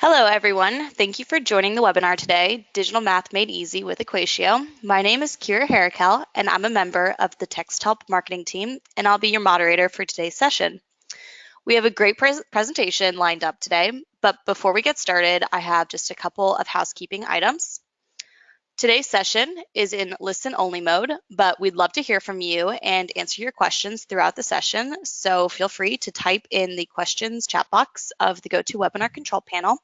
Hello, everyone. Thank you for joining the webinar today, Digital Math Made Easy with EquatIO. My name is Kira Harakel, and I'm a member of the Texthelp marketing team, and I'll be your moderator for today's session. We have a great presentation lined up today, but before we get started, I have just a couple of housekeeping items. Today's session is in listen-only mode, but we'd love to hear from you and answer your questions throughout the session, so feel free to type in the questions chat box of the GoToWebinar control panel.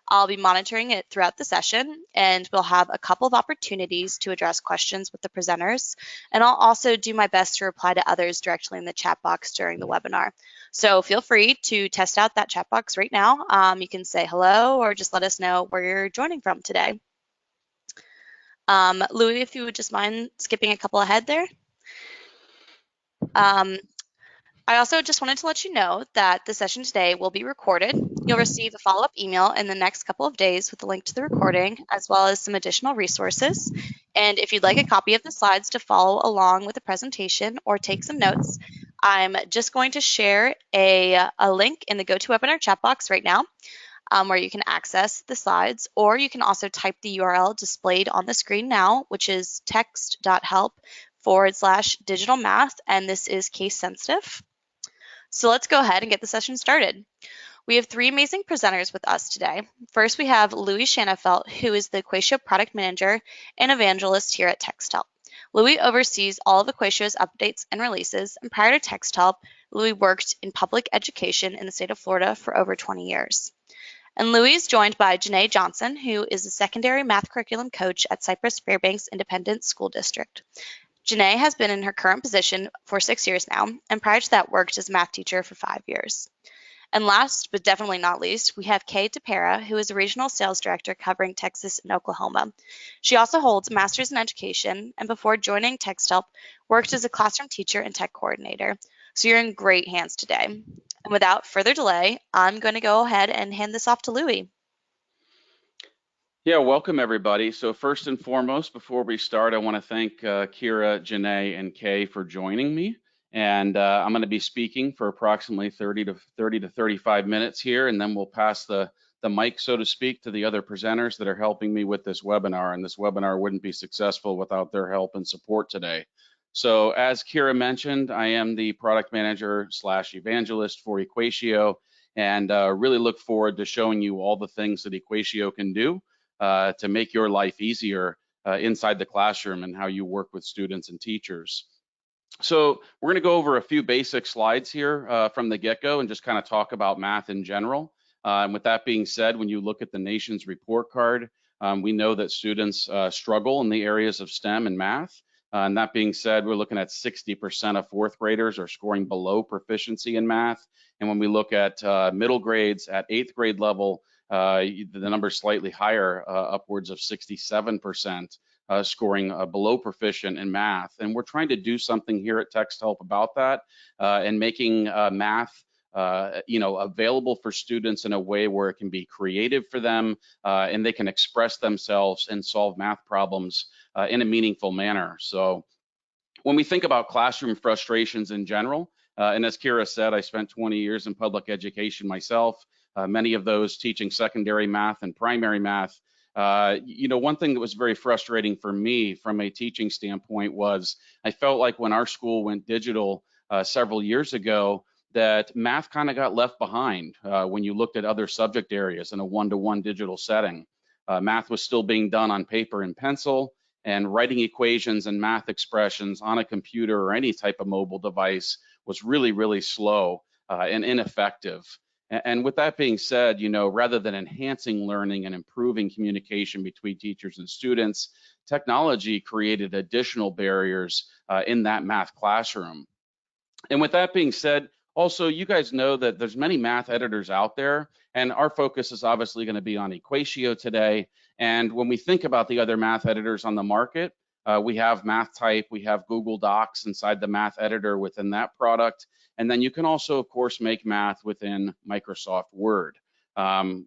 I'll be monitoring it throughout the session, and we'll have a couple of opportunities to address questions with the presenters, and I'll also do my best to reply to others directly in the chat box during the webinar. So feel free to test out that chat box right now. You can say hello or just let us know where you're joining from today. Louis, if you would just mind skipping a couple ahead there. I also just wanted to let you know that the session today will be recorded. You'll receive a follow-up email in the next couple of days with a link to the recording, as well as some additional resources. And if you'd like a copy of the slides to follow along with the presentation or take some notes, I'm just going to share a link in the GoToWebinar chat box right now, where you can access the slides, or you can also type the URL displayed on the screen now, which is text.help/digital math, and this is case sensitive. So let's go ahead and get the session started. We have three amazing presenters with us today. First, we have Louis Shanafelt, who is the EquatIO product manager and evangelist here at Texthelp. Louis oversees all of EquatIO's updates and releases, and prior to Texthelp, Louis worked in public education in the state of Florida for over 20 years. And Louis is joined by Janae Johnson, who is the secondary math curriculum coach at Cypress Fairbanks Independent School District. Janae has been in her current position for 6 years now, and prior to that worked as a math teacher for 5 years. And last, but definitely not least, we have Kay DePera, who is a regional sales director covering Texas and Oklahoma. She also holds a master's in education, and before joining Texthelp, worked as a classroom teacher and tech coordinator. So you're in great hands today. And without further delay, I'm going to go ahead and hand this off to Louis. Yeah, welcome everybody. So first and foremost, before we start, I want to thank Kira, Janae, and Kay for joining me. And I'm going to be speaking for approximately 30 to 35 minutes here, and then we'll pass the mic, so to speak, to the other presenters that are helping me with this webinar. And this webinar wouldn't be successful without their help and support today. So as Kira mentioned, I am the product manager / evangelist for EquatIO, and really look forward to showing you all the things that EquatIO can do to make your life easier inside the classroom and how you work with students and teachers. So we're going to go over a few basic slides here from the get-go and just kind of talk about math in general. And with that being said, when you look at the nation's report card, we know that students struggle in the areas of STEM and math. And that being said, we're looking at 60% of fourth graders are scoring below proficiency in math. And when we look at middle grades at 8th grade level, the number is slightly higher, upwards of 67%. Scoring below proficient in math. And we're trying to do something here at Texthelp about that and making math available for students in a way where it can be creative for them and they can express themselves and solve math problems in a meaningful manner. So when we think about classroom frustrations in general, and as Kira said, I spent 20 years in public education myself, many of those teaching secondary math and primary math. One thing that was very frustrating for me from a teaching standpoint was I felt like when our school went digital several years ago, that math kind of got left behind when you looked at other subject areas in a one-to-one digital setting. Math was still being done on paper and pencil, and writing equations and math expressions on a computer or any type of mobile device was really, really slow and ineffective. And with that being said, rather than enhancing learning and improving communication between teachers and students, technology created additional barriers in that math classroom. And with that being said, also, you guys know that there's many math editors out there, and our focus is obviously going to be on EquatIO today. And when we think about the other math editors on the market, we have MathType, we have Google Docs inside the math editor within that product. And then you can also, of course, make math within Microsoft Word.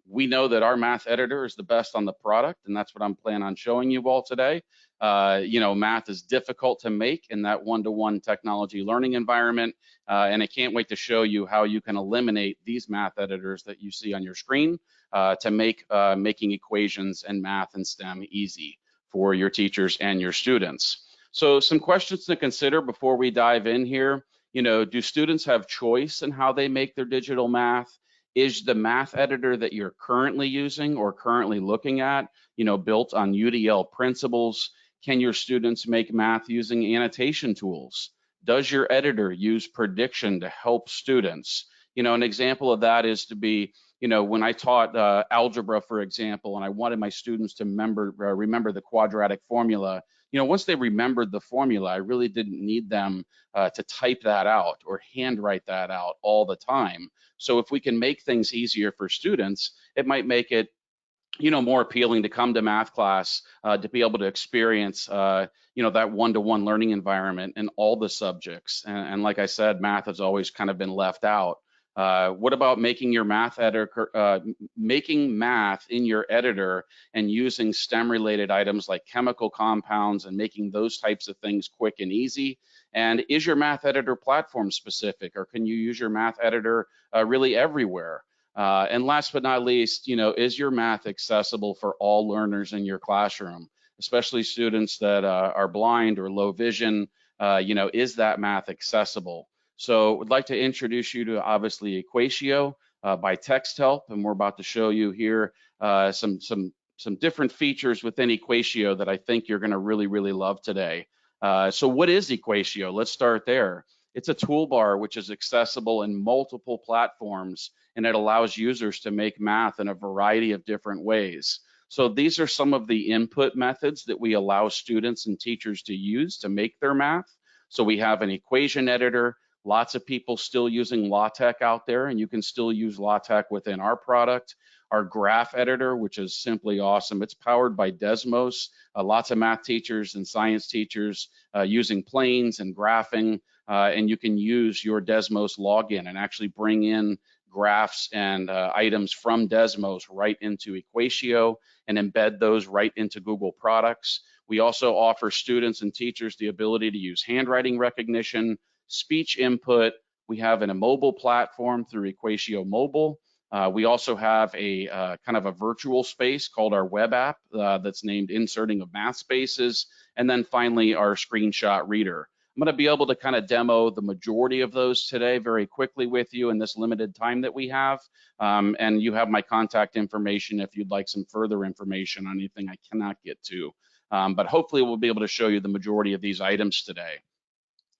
We know that our math editor is the best on the product, and that's what I'm planning on showing you all today. Math is difficult to make in that one-to-one technology learning environment, and I can't wait to show you how you can eliminate these math editors that you see on your screen to make making equations and math and STEM easy for your teachers and your students. So some questions to consider before we dive in here. Do students have choice in how they make their digital math? Is the math editor that you're currently using or currently looking at, built on UDL principles? Can your students make math using annotation tools? Does your editor use prediction to help students? An example of that is to be, when I taught algebra, for example, and I wanted my students to remember the quadratic formula, once they remembered the formula, I really didn't need them to type that out or handwrite that out all the time. So if we can make things easier for students, it might make it more appealing to come to math class, to be able to experience, that one-to-one learning environment in all the subjects. And like I said, math has always kind of been left out. What about making your math editor, making math in your editor and using STEM-related items like chemical compounds and making those types of things quick and easy? And is your math editor platform specific, or can you use your math editor really everywhere? And last but not least, is your math accessible for all learners in your classroom, especially students that are blind or low vision? Is that math accessible? So I'd like to introduce you to obviously EquatIO by Texthelp, and we're about to show you here some different features within EquatIO that I think you're going to really, really love today. So what is EquatIO? Let's start there. It's a toolbar which is accessible in multiple platforms, and it allows users to make math in a variety of different ways. So these are some of the input methods that we allow students and teachers to use to make their math. So we have an equation editor. Lots of people still using LaTeX out there, and you can still use LaTeX within our product. Our graph editor, which is simply awesome. It's powered by Desmos. Lots of math teachers and science teachers using planes and graphing, and you can use your Desmos login and actually bring in graphs and items from Desmos right into EquatIO and embed those right into Google products. We also offer students and teachers the ability to use handwriting recognition, speech input. We have a mobile platform through EquatIO Mobile. We also have a kind of a virtual space called our web app that's named Inserting of Math Spaces. And then finally, our screenshot reader. I'm going to be able to kind of demo the majority of those today very quickly with you in this limited time that we have. And you have my contact information if you'd like some further information on anything I cannot get to. But hopefully we'll be able to show you the majority of these items today.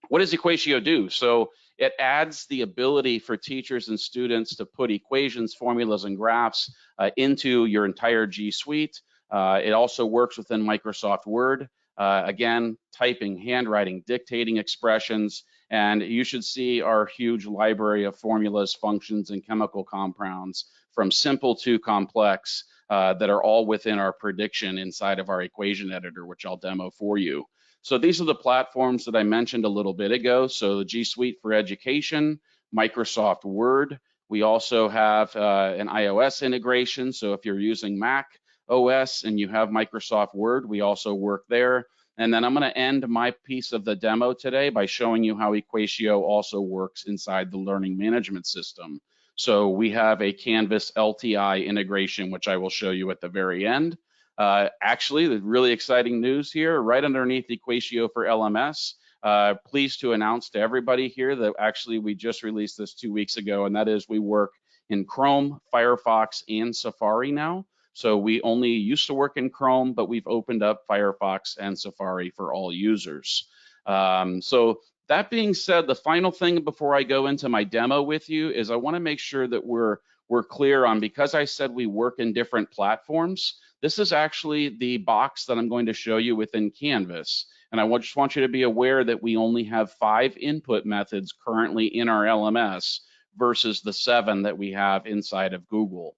What does EquatIO do? So it adds the ability for teachers and students to put equations, formulas, and graphs into your entire G Suite. It also works within Microsoft Word. Again, typing, handwriting, dictating expressions, and you should see our huge library of formulas, functions, and chemical compounds from simple to complex that are all within our prediction inside of our equation editor, which I'll demo for you. So these are the platforms that I mentioned a little bit ago. So the G Suite for Education, Microsoft Word. We also have an iOS integration. So if you're using Mac OS and you have Microsoft Word, we also work there. And then I'm going to end my piece of the demo today by showing you how EquatIO also works inside the learning management system. So we have a Canvas LTI integration, which I will show you at the very end. Actually, the really exciting news here, right underneath EquatIO for LMS, pleased to announce to everybody here that actually we just released this 2 weeks ago, and that is we work in Chrome, Firefox, and Safari now. So we only used to work in Chrome, but we've opened up Firefox and Safari for all users. So that being said, the final thing before I go into my demo with you is I want to make sure that we're clear on, because I said we work in different platforms, this is actually the box that I'm going to show you within Canvas. And I just want you to be aware that we only have 5 input methods currently in our LMS versus the 7 that we have inside of Google.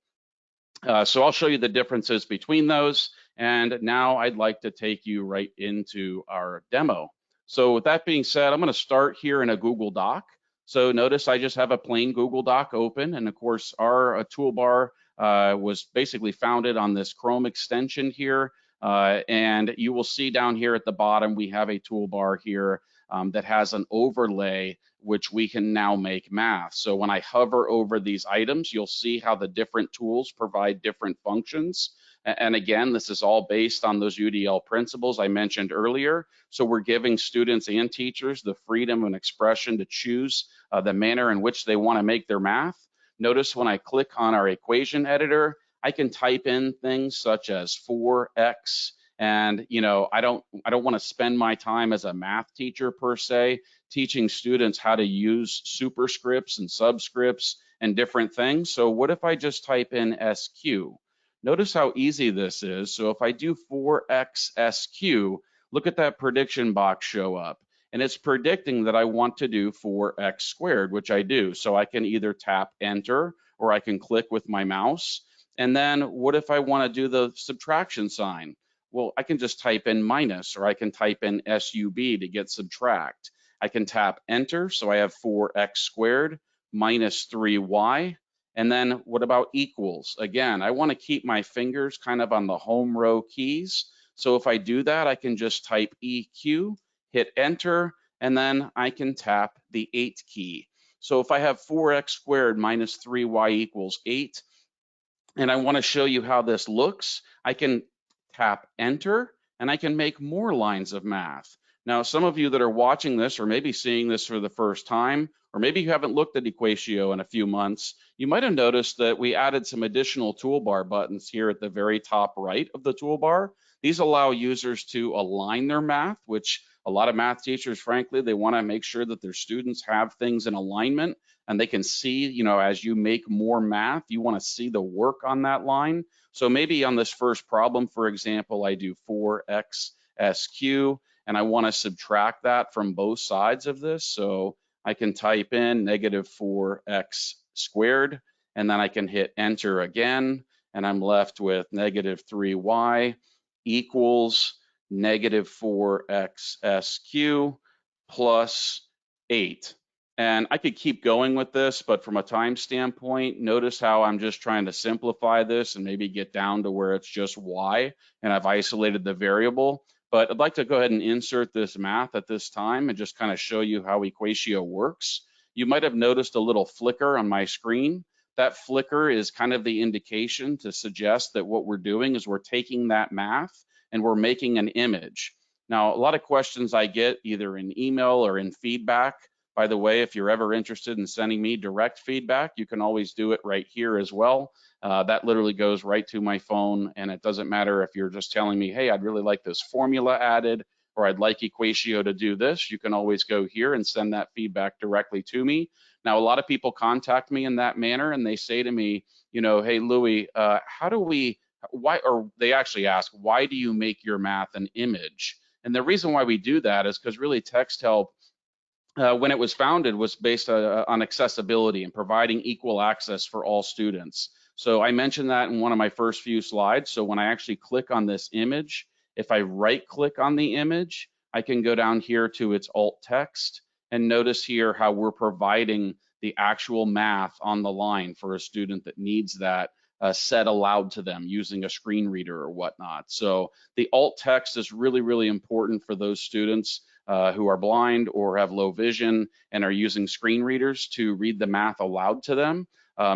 So I'll show you the differences between those. And now I'd like to take you right into our demo. So with that being said, I'm going to start here in a Google Doc. So notice I just have a plain Google Doc open. And of course, our toolbar was basically founded on this Chrome extension here. And you will see down here at the bottom, we have a toolbar here that has an overlay which we can now make math. So when I hover over these items, you'll see how the different tools provide different functions. And again, this is all based on those UDL principles I mentioned earlier. So we're giving students and teachers the freedom and expression to choose the manner in which they want to make their math. Notice when I click on our equation editor, I can type in things such as 4x, and I don't want to spend my time as a math teacher per se teaching students how to use superscripts and subscripts and different things. So what if I just type in SQ? Notice how easy this is. So if I do 4x SQ, look at that prediction box show up. And it's predicting that I want to do 4x squared, which I do. So I can either tap enter or I can click with my mouse. And then what if I want to do the subtraction sign? Well, I can just type in minus, or I can type in SUB to get subtract. I can tap enter, so I have 4x squared minus 3y. And then what about equals? Again, I want to keep my fingers kind of on the home row keys. So if I do that, I can just type EQ, hit enter, and then I can tap the 8 key. So if I have 4x squared minus 3y equals 8, and I want to show you how this looks, I can tap enter and I can make more lines of math. Now, some of you that are watching this or maybe seeing this for the first time, or maybe you haven't looked at EquatIO in a few months, you might have noticed that we added some additional toolbar buttons here at the very top right of the toolbar. These allow users to align their math, which a lot of math teachers, frankly, they want to make sure that their students have things in alignment and they can see, as you make more math, you want to see the work on that line. So maybe on this first problem, for example, I do 4x SQ, and I want to subtract that from both sides of this. So I can type in negative 4x squared, and then I can hit enter again, and I'm left with negative 3y equals negative 4x SQ plus 8. And I could keep going with this, but from a time standpoint, notice how I'm just trying to simplify this and maybe get down to where it's just y, and I've isolated the variable. But I'd like to go ahead and insert this math at this time and just kind of show you how EquatIO works. You might have noticed a little flicker on my screen. That flicker is kind of the indication to suggest that what we're doing is we're taking that math and we're making an image. Now, a lot of questions I get either in email or in feedback. By the way, if you're ever interested in sending me direct feedback, you can always do it right here as well. That literally goes right to my phone, and it doesn't matter if you're just telling me, hey, I'd really like this formula added, or I'd like EquatIO to do this. You can always go here and send that feedback directly to me. Now, a lot of people contact me in that manner, and they say to me, hey, Louis, or they actually ask, why do you make your math an image? And the reason why we do that is because really Texthelp, when it was founded, was based on accessibility and providing equal access for all students. So I mentioned that in one of my first few slides. So when I actually click on this image, if I right click on the image, I can go down here to its alt text and notice here how we're providing the actual math on the line for a student that needs that said aloud to them using a screen reader or whatnot. So the alt text is really, really important for those students who are blind or have low vision and are using screen readers to read the math aloud to them.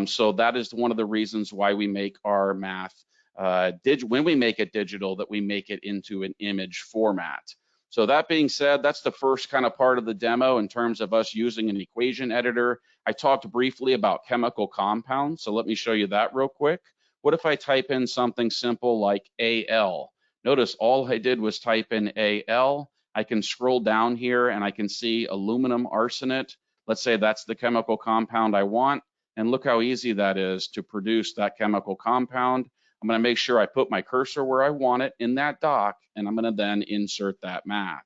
So that is one of the reasons why we make our math when we make it digital, that we make it into an image format. So that being said, that's the first kind of part of the demo in terms of us using an equation editor. I talked briefly about chemical compounds, so let me show you that real quick. What if I type in something simple like Al? Notice all I did was type in Al. I can scroll down here and I can see aluminum arsenate. Let's say that's the chemical compound I want. And look how easy that is to produce that chemical compound. I'm going to make sure I put my cursor where I want it in that doc, and I'm going to then insert that math.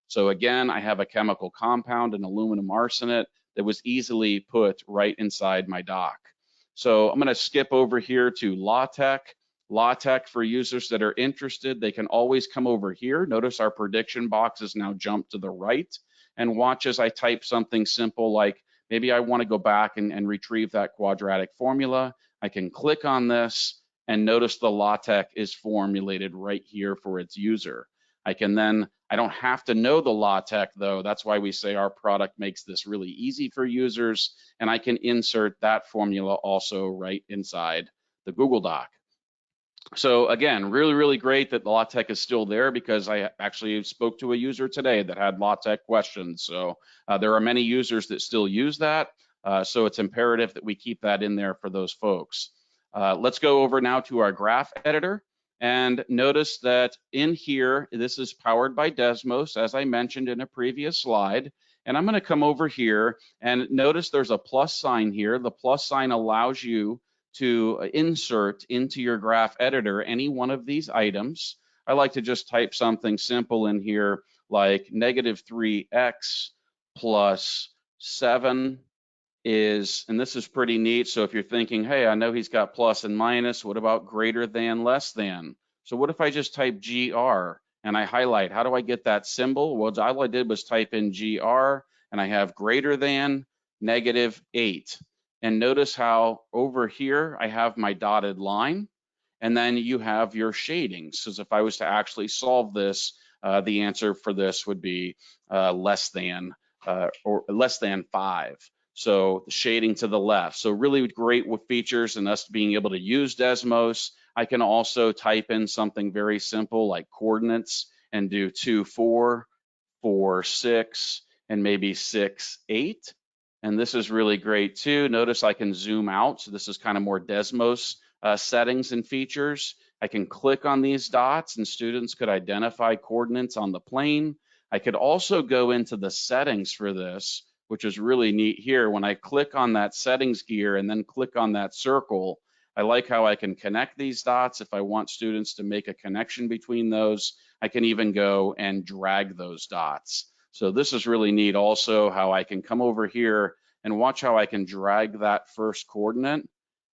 So again, I have a chemical compound, an aluminum arsenate, that was easily put right inside my doc. So I'm going to skip over here to LaTeX. LaTeX, for users that are interested, they can always come over here. Notice our prediction box is now jumped to the right, and watch as I type something simple like, maybe I want to go back and retrieve that quadratic formula. I can click on this and notice the LaTeX is formulated right here for its user. I don't have to know the LaTeX though. That's why we say our product makes this really easy for users, and I can insert that formula also right inside the Google Doc. So again, really, really great that the LaTeX is still there, because I actually spoke to a user today that had LaTeX questions. So there are many users that still use that. So it's imperative that we keep that in there for those folks. Let's go over now to our graph editor, and notice that in here, this is powered by Desmos, as I mentioned in a previous slide. And I'm going to come over here and notice there's a plus sign here. The plus sign allows you to insert into your graph editor any one of these items. I like to just type something simple in here like -3x plus 7 is, and this is pretty neat. So if you're thinking, hey, I know he's got plus and minus, what about greater than, less than? So what if I just type GR and I highlight? How do I get that symbol? Well, all I did was type in GR, and I have greater than -8. And notice how over here I have my dotted line, and then you have your shadings. So if I was to actually solve this, the answer for this would be less than or less than 5. So shading to the left. So really great with features and us being able to use Desmos. I can also type in something very simple like coordinates and do 2, 4, 4, 6, and maybe 6, 8. And this is really great too. Notice I can zoom out. So this is kind of more Desmos settings and features. I can click on these dots and students could identify coordinates on the plane. I could also go into the settings for this, which is really neat here. When I click on that settings gear and then click on that circle, I like how I can connect these dots. If I want students to make a connection between those, I can even go and drag those dots. So this is really neat also, how I can come over here and watch how I can drag that first coordinate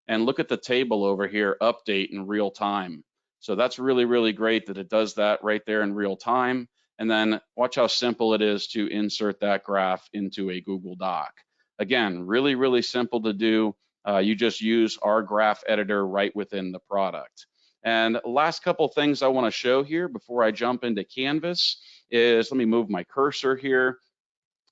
and look at the table over here, update in real time. So that's really, really great that it does that right there in real time. And then watch how simple it is to insert that graph into a Google Doc. Again, really, really simple to do. You just use our graph editor right within the product. And last couple things I want to show here before I jump into Canvas is, let me move my cursor here.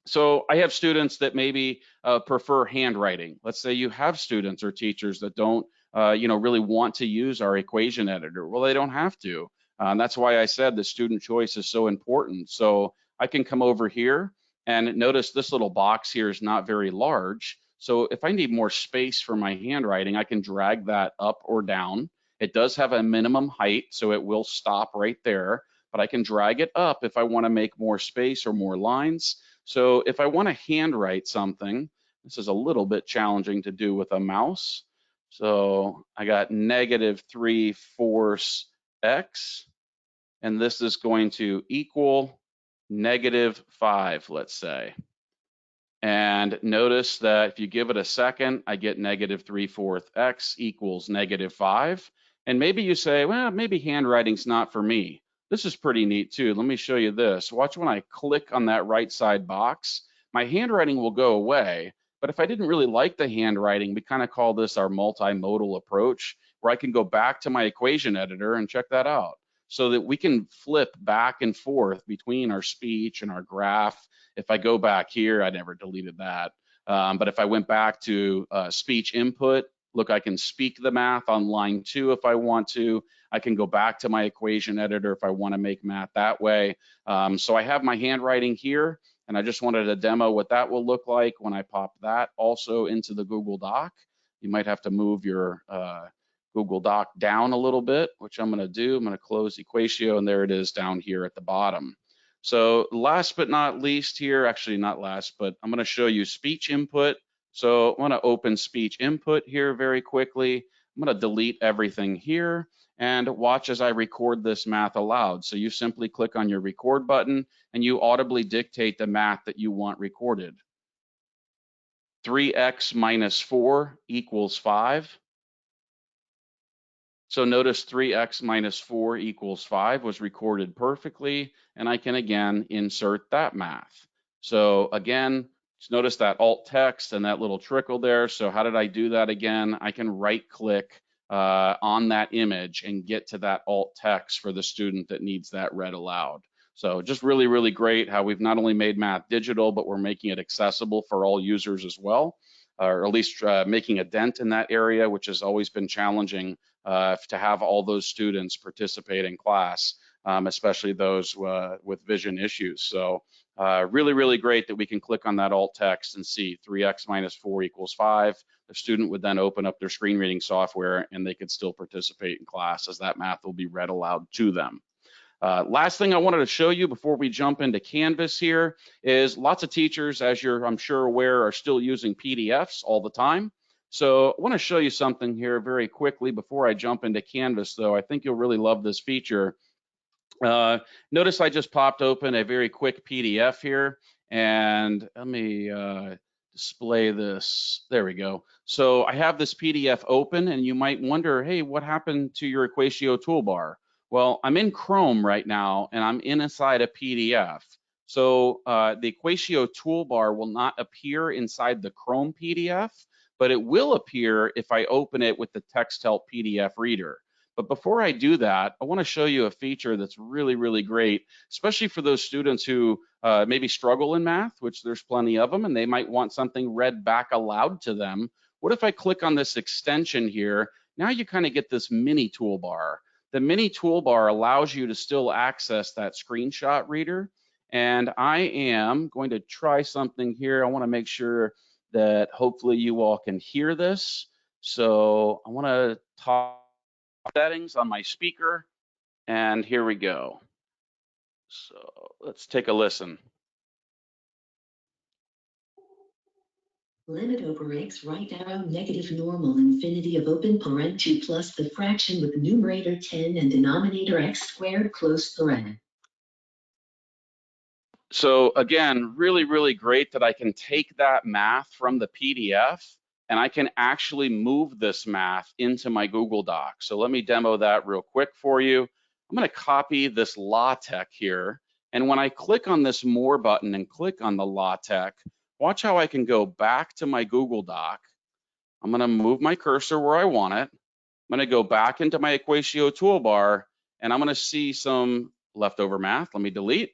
So I have students that maybe prefer handwriting. Let's say you have students or teachers that don't, really want to use our equation editor. Well, they don't have to. And that's why I said the student choice is so important. So I can come over here and notice this little box here is not very large. So if I need more space for my handwriting, I can drag that up or down. It does have a minimum height, so it will stop right there, but I can drag it up if I want to make more space or more lines. So if I want to handwrite something, this is a little bit challenging to do with a mouse. So I got -3/4 x, and this is going to equal -5, let's say. And notice that if you give it a second, I get -3/4 x equals -5. And maybe you say, well, maybe handwriting's not for me. This is pretty neat too. Let me show you this. Watch when I click on that right side box, my handwriting will go away. But if I didn't really like the handwriting, we kind of call this our multimodal approach, where I can go back to my equation editor and check that out, so that we can flip back and forth between our speech and our graph. If I go back here, I never deleted that. But if I went back to speech input, look, I can speak the math on line 2 if I want to. I can go back to my equation editor if I want to make math that way. So I have my handwriting here, and I just wanted to demo what that will look like when I pop that also into the Google Doc. You might have to move your Google Doc down a little bit, which I'm going to do. I'm going to close EquatIO, and there it is down here at the bottom. So last but not least here, actually not last, but I'm going to show you speech input. So I want to open speech input here very quickly. I'm going to delete everything here and watch as I record this math aloud. So you simply click on your record button and you audibly dictate the math that you want recorded. 3x minus 4 equals 5. So notice 3x minus 4 equals 5 was recorded perfectly, and I can again insert that math. So again, Notice that alt text and that little trickle there. So how did I do that again? I can right click on that image and get to that alt text for the student that needs that read aloud. So just really, really great how we've not only made math digital, but we're making it accessible for all users as well, or at least making a dent in that area, which has always been challenging to have all those students participate in class, especially those with vision issues. So really, really great that we can click on that alt text and see 3x minus 4 equals 5. The student would then open up their screen reading software and they could still participate in class as that math will be read aloud to them. Last thing I wanted to show you before we jump into Canvas here is lots of teachers, as you're, I'm sure, aware, are still using PDFs all the time. So I want to show you something here very quickly before I jump into Canvas, though. I think you'll really love this feature. Notice I just popped open a very quick PDF here, and let me display this. There we go. So I have this PDF open, and you might wonder, hey, what happened to your EquatIO toolbar? Well, I'm in Chrome right now, and I'm inside a PDF. So the EquatIO toolbar will not appear inside the Chrome PDF, but it will appear if I open it with the Texthelp PDF reader. But before I do that, I want to show you a feature that's really, really great, especially for those students who maybe struggle in math, which there's plenty of them, and they might want something read back aloud to them. What if I click on this extension here? Now you kind of get this mini toolbar. The mini toolbar allows you to still access that screenshot reader. And I am going to try something here. I want to make sure that hopefully you all can hear this. So I want to talk settings on my speaker, and here we go. So let's take a listen. Limit over x right arrow negative normal infinity of open paren 2 plus the fraction with numerator 10 and denominator x squared close paren. So again, really, really great that I can take that math from the PDF and I can actually move this math into my Google Doc. So let me demo that real quick for you. I'm going to copy this LaTeX here. And when I click on this More button and click on the LaTeX, watch how I can go back to my Google Doc. I'm going to move my cursor where I want it. I'm going to go back into my EquatIO toolbar, and I'm going to see some leftover math. Let me delete.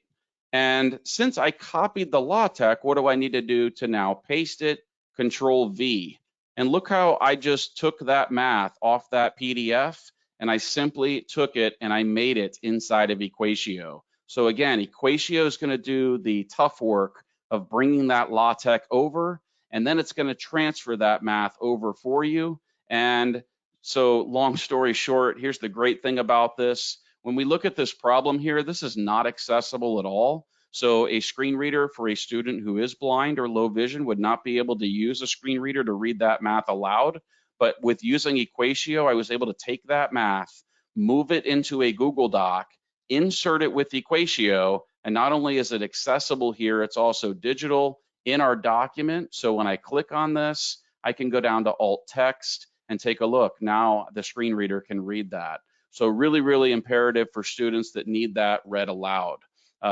And since I copied the LaTeX, what do I need to do to now paste it? Control V. And look how I just took that math off that PDF, and I simply took it and I made it inside of EquatIO. So again, EquatIO is going to do the tough work of bringing that LaTeX over, and then it's going to transfer that math over for you. And so long story short, here's the great thing about this. When we look at this problem here, this is not accessible at all. So a screen reader for a student who is blind or low vision would not be able to use a screen reader to read that math aloud. But with using EquatIO, I was able to take that math, move it into a Google Doc, insert it with EquatIO, and not only is it accessible here, it's also digital in our document. So when I click on this, I can go down to alt text and take a look. Now the screen reader can read that. So really, really imperative for students that need that read aloud.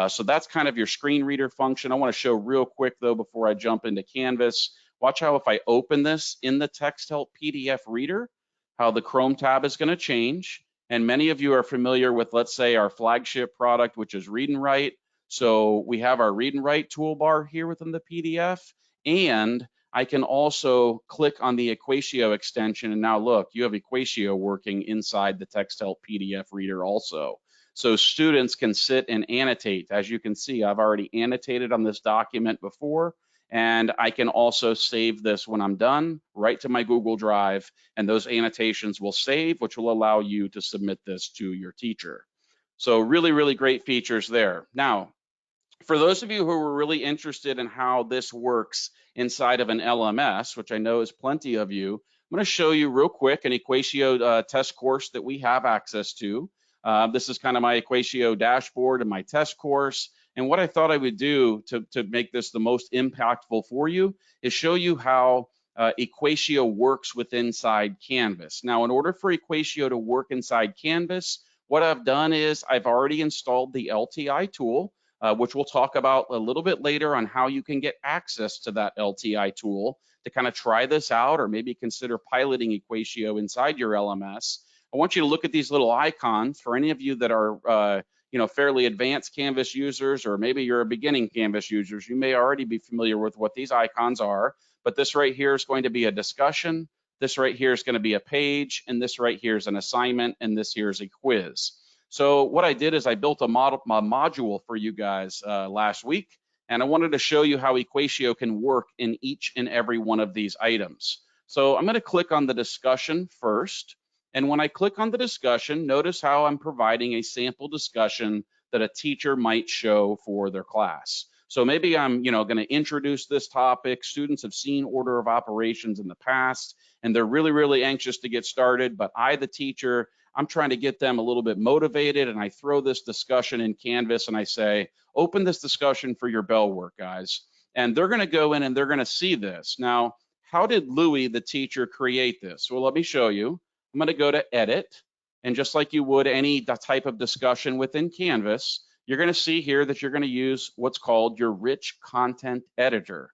So that's kind of your screen reader function. I want to show real quick though, before I jump into Canvas, watch how if I open this in the Texthelp PDF reader, how the Chrome tab is going to change. And many of you are familiar with, let's say, our flagship product, which is Read and Write. So we have our Read and Write toolbar here within the PDF, and I can also click on the EquatIO extension, and now look, you have EquatIO working inside the Texthelp PDF reader also. So students can sit and annotate. As you can see, I've already annotated on this document before, and I can also save this when I'm done right to my Google Drive, and those annotations will save, which will allow you to submit this to your teacher. So really, really great features there. Now, for those of you who are really interested in how this works inside of an LMS, which I know is plenty of you, I'm going to show you real quick an EquatIO test course that we have access to. This is kind of my EquatIO dashboard and my test course. And what I thought I would do to make this the most impactful for you is show you how EquatIO works with inside Canvas. Now, in order for EquatIO to work inside Canvas, what I've done is I've already installed the LTI tool. which we'll talk about a little bit later on how you can get access to that LTI tool to kind of try this out or maybe consider piloting EquatIO inside your LMS. I want you to look at these little icons for any of you that are fairly advanced Canvas users, or maybe you're a beginning Canvas users. You may already be familiar with what these icons are, but this right here is going to be a discussion. This right here is going to be a page, and this right here is an assignment, and this here is a quiz. So what I did is I built a module for you guys last week, and I wanted to show you how EquatIO can work in each and every one of these items. So I'm going to click on the discussion first. And when I click on the discussion, notice how I'm providing a sample discussion that a teacher might show for their class. So maybe I'm going to introduce this topic. Students have seen order of operations in the past, and they're really, really anxious to get started. But I, the teacher, I'm trying to get them a little bit motivated, and I throw this discussion in Canvas, and I say, open this discussion for your bell work, guys. And they're going to go in and they're going to see this. Now, how did Louis, the teacher, create this? Well, let me show you. I'm going to go to Edit, and just like you would any type of discussion within Canvas, you're going to see here that you're going to use what's called your rich content editor.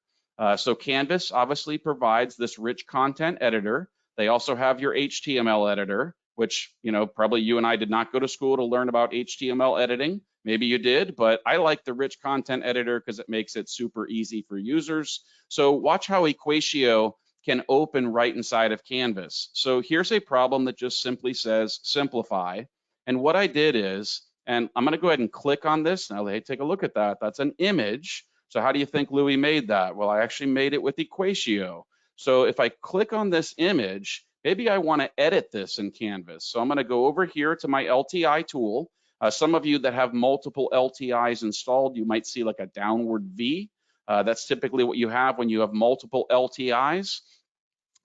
So Canvas obviously provides this rich content editor. They also have your HTML editor, which, probably you and I did not go to school to learn about HTML editing. Maybe you did, but I like the rich content editor because it makes it super easy for users. So watch how EquatIO can open right inside of Canvas. So here's a problem that just simply says simplify. And what I did is, and I'm going to go ahead and click on this. Now, hey, take a look at that. That's an image. So how do you think Louis made that? Well, I actually made it with EquatIO. So if I click on this image, maybe I want to edit this in Canvas. So I'm going to go over here to my LTI tool. Some of you that have multiple LTIs installed, you might see like a downward V. That's typically what you have when you have multiple LTIs.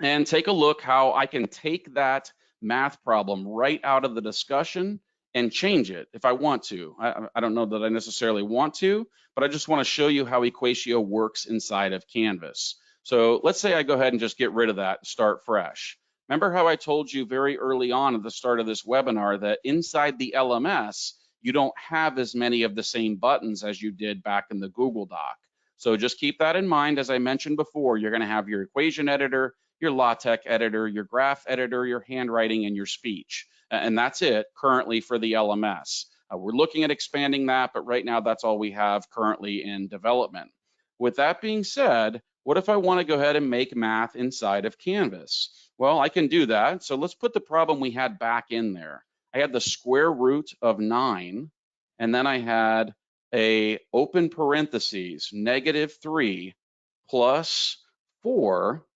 And take a look how I can take that math problem right out of the discussion and change it if I want to. I don't know that I necessarily want to, but I just want to show you how EquatIO works inside of Canvas. So let's say I go ahead and just get rid of that, start fresh. Remember how I told you very early on at the start of this webinar that inside the LMS, you don't have as many of the same buttons as you did back in the Google Doc. So just keep that in mind. As I mentioned before, you're going to have your equation editor, your LaTeX editor, your graph editor, your handwriting, and your speech. And that's it currently for the LMS. We're looking at expanding that, but right now that's all we have currently in development. With that being said, what if I want to go ahead and make math inside of Canvas? Well, I can do that. So let's put the problem we had back in there. I had the square root of 9, and then I had a open parentheses, -3 plus 4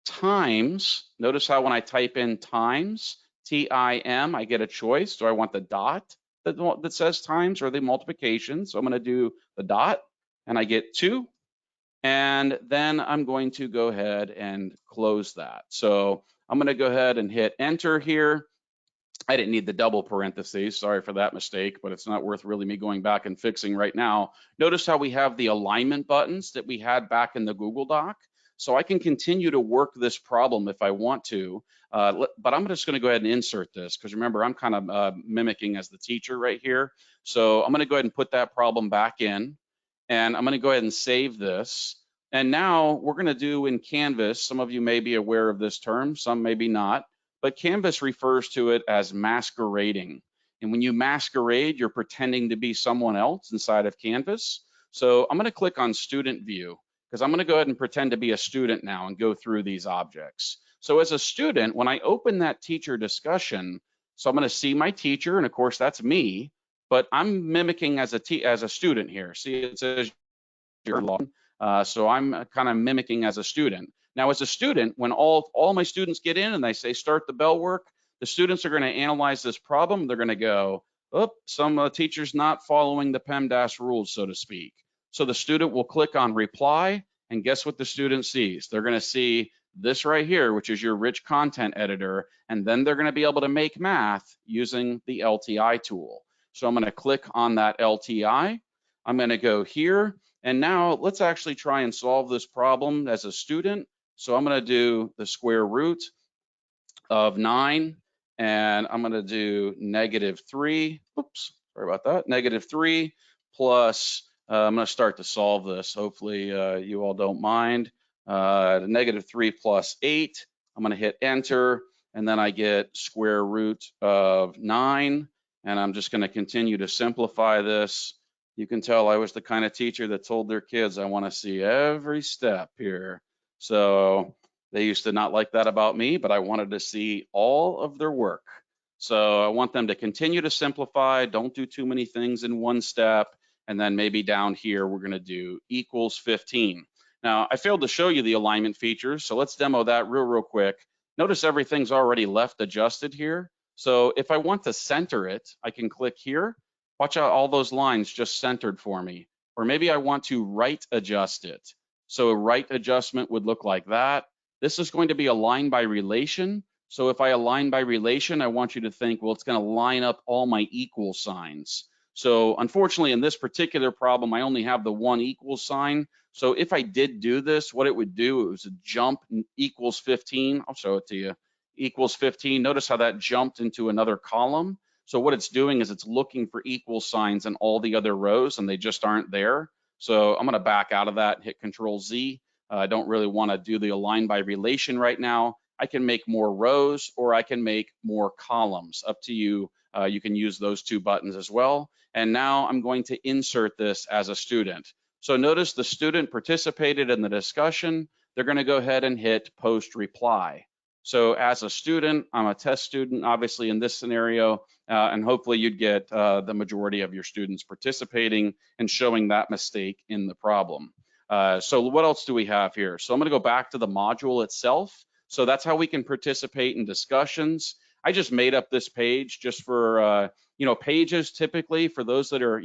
times, notice how when I type in times, T-I-M, I get a choice. Do I want the dot that says times or the multiplication? So I'm going to do the dot, and I get 2. And then I'm going to go ahead and close that. So I'm going to go ahead and hit enter here. I didn't need the double parentheses. Sorry for that mistake, but it's not worth really me going back and fixing right now. Notice how we have the alignment buttons that we had back in the Google Doc. So I can continue to work this problem if I want to, but I'm just going to go ahead and insert this because remember, I'm kind of mimicking as the teacher right here. So I'm going to go ahead and put that problem back in, and I'm going to go ahead and save this. And now we're going to do in Canvas, some of you may be aware of this term, some maybe not, but Canvas refers to it as masquerading. And when you masquerade, you're pretending to be someone else inside of Canvas. So I'm going to click on Student View, because I'm going to go ahead and pretend to be a student now and go through these objects. So as a student, when I open that teacher discussion, so I'm going to see my teacher, and of course that's me, but I'm mimicking as a student here. See, it says you're logged. So I'm kind of mimicking as a student. Now, as a student, when all my students get in and they say start the bell work, the students are going to analyze this problem. They're going to go, oh, some teacher's not following the PEMDAS rules, so to speak. So the student will click on reply, and guess what the student sees? They're going to see this right here, which is your rich content editor, and then they're going to be able to make math using the LTI tool. So I'm going to click on that LTI. I'm going to go here, and now let's actually try and solve this problem as a student. So I'm going to do the square root of 9, and I'm going to do -3. Oops, sorry about that. -3 plus, I'm going to start to solve this. Hopefully you all don't mind. -3 plus 8. I'm going to hit enter, and then I get square root of 9. And I'm just going to continue to simplify this. You can tell I was the kind of teacher that told their kids, I want to see every step here. So they used to not like that about me, but I wanted to see all of their work. So I want them to continue to simplify. Don't do too many things in one step. And then maybe down here, we're going to do equals 15. Now, I failed to show you the alignment features, so let's demo that real quick. Notice everything's already left adjusted here. So if I want to center it, I can click here. Watch out, all those lines just centered for me. Or maybe I want to right adjust it. So a right adjustment would look like that. This is going to be aligned by relation. So if I align by relation, I want you to think, well, it's going to line up all my equal signs. So unfortunately, in this particular problem, I only have the one equal sign. So if I did do this, what it would do, it was a jump equals 15. I'll show it to you. Equals 15. Notice how that jumped into another column. So what it's doing is it's looking for equal signs in all the other rows, and they just aren't there. So I'm going to back out of that and hit Control Z. I don't really want to do the align by relation right now. I can make more rows or I can make more columns. Up to you. You can use those two buttons as well. And now I'm going to insert this as a student. So notice the student participated in the discussion. They're going to go ahead and hit post reply. So as a student, I'm a test student, obviously in this scenario, and hopefully you'd get the majority of your students participating and showing that mistake in the problem. So what else do we have here? So I'm going to go back to the module itself. So that's how we can participate in discussions. I just made up this page just for, pages typically for those that are,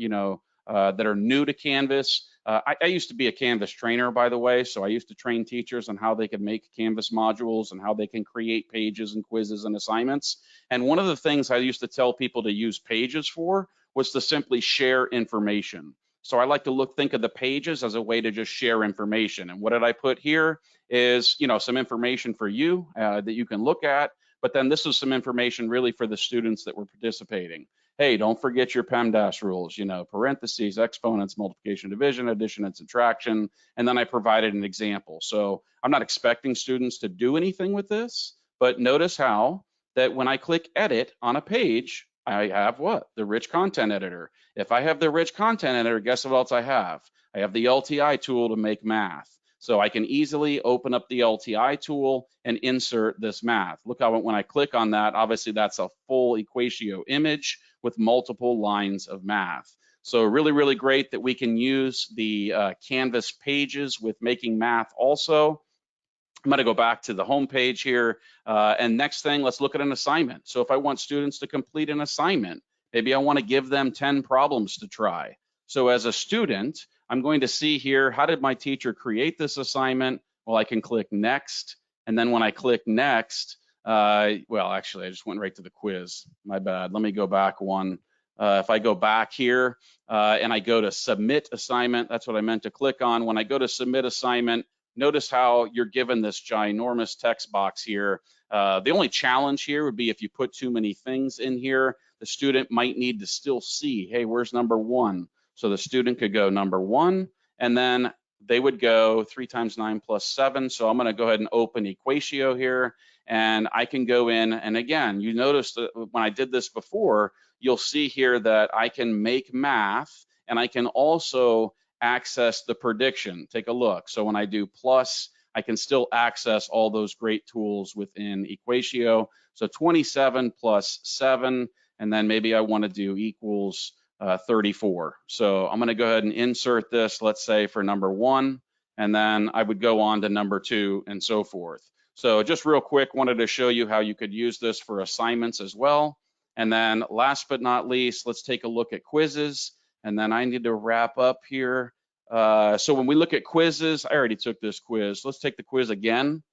that are new to Canvas. I used to be a Canvas trainer, by the way, so I used to train teachers on how they could make Canvas modules and how they can create pages and quizzes and assignments. And one of the things I used to tell people to use pages for was to simply share information. So I like to think of the pages as a way to just share information. And what did I put here is, some information for you that you can look at, but then this is some information really for the students that were participating. Hey, don't forget your PEMDAS rules, parentheses, exponents, multiplication, division, addition, and subtraction. And then I provided an example. So I'm not expecting students to do anything with this, but notice how that when I click edit on a page, I have what? The rich content editor. If I have the rich content editor, guess what else I have? I have the LTI tool to make math. So I can easily open up the LTI tool and insert this math. Look how when I click on that, obviously that's a full EquatIO image with multiple lines of math. So really, really great that we can use the Canvas pages with making math also. I'm going to go back to the home page here. And next thing, let's look at an assignment. So if I want students to complete an assignment, maybe I want to give them 10 problems to try. So as a student, I'm going to see here, how did my teacher create this assignment? Well, I can click next. And then when I click next, well, actually, I just went right to the quiz. My bad. Let me go back one. If I go back here and I go to submit assignment, that's what I meant to click on. When I go to submit assignment, notice how you're given this ginormous text box here. The only challenge here would be if you put too many things in here, the student might need to still see, hey, where's number 1? So the student could go number 1, and then they would go 3 times 9 plus 7. So I'm going to go ahead and open EquatIO here, and I can go in. And again, you notice that when I did this before, you'll see here that I can make math, and I can also access the prediction. Take a look. So when I do plus, I can still access all those great tools within EquatIO. So 27 plus 7, and then maybe I want to do equals 34. So I'm going to go ahead and insert this, let's say for number 1, and then I would go on to number 2 and so forth. So just real quick, wanted to show you how you could use this for assignments as well. And then last but not least, let's take a look at quizzes. And then I need to wrap up here. So when we look at quizzes, I already took this quiz. Let's take the quiz again.